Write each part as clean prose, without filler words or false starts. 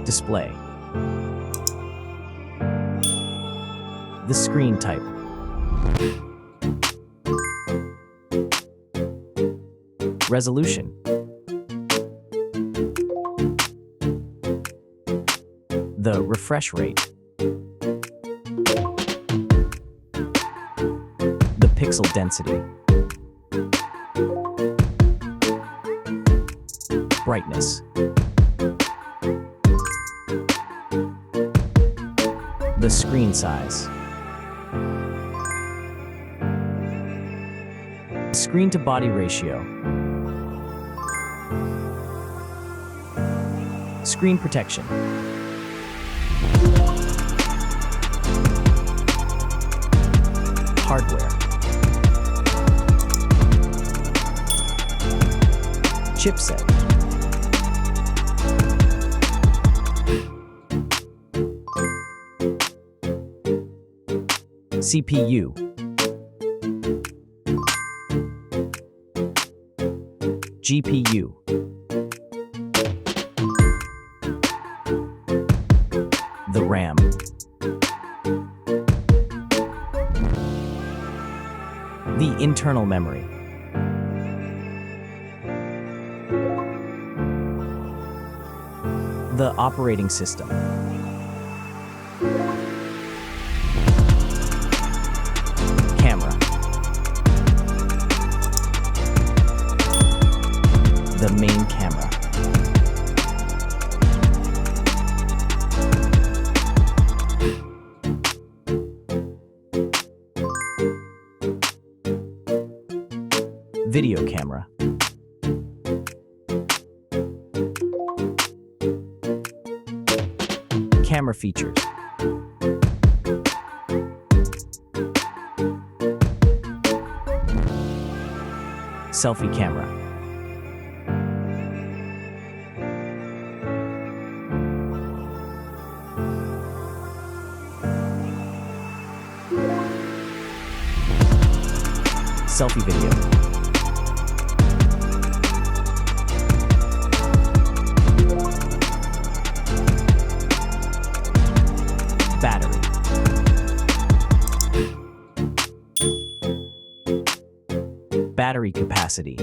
display. The screen type. Resolution. The refresh rate. The pixel density. Brightness. The screen size. Screen-to-body ratio. Screen protection. Hardware. Chipset. CPU. GPU. The RAM. The internal memory. The operating system. Camera. The main camera. Video camera. Camera features. Selfie camera. Selfie video. Battery. Battery capacity.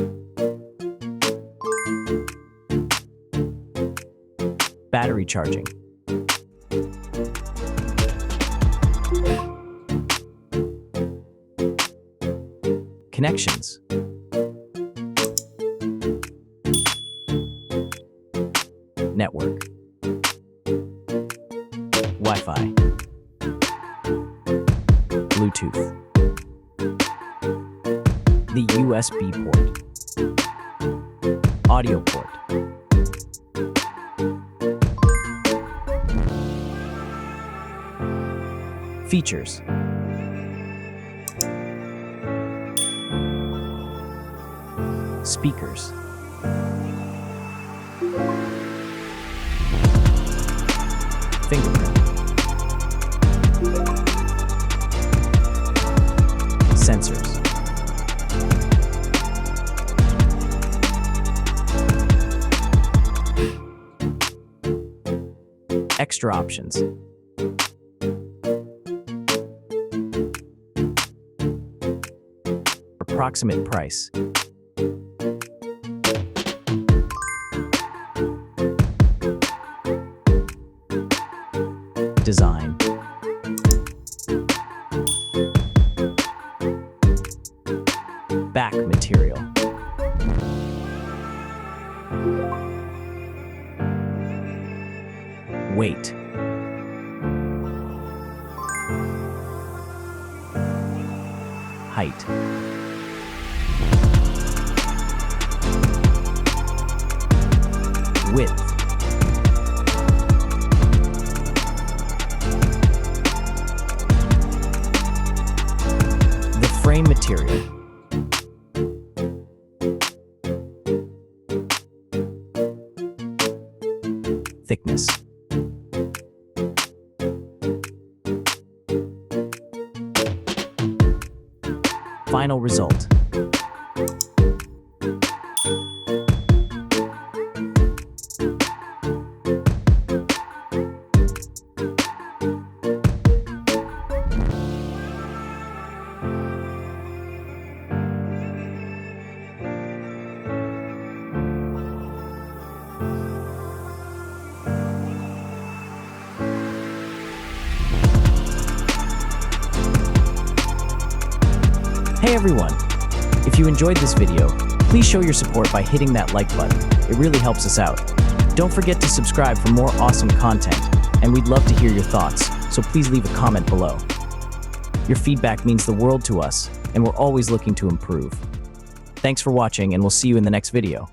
Battery charging. Connections. Network. Wi-Fi. Bluetooth. The USB port. Audio port. Features. Speakers. Fingerprint. Sensors. Extra options. Approximate price. Design. Back material. Weight. Height. Width. The frame material. Thickness. Final result. Hey everyone! If you enjoyed this video, please show your support by hitting that like button. It really helps us out. Don't forget to subscribe for more awesome content, and we'd love to hear your thoughts, so please leave a comment below. Your feedback means the world to us, and we're always looking to improve. Thanks for watching, and we'll see you in the next video.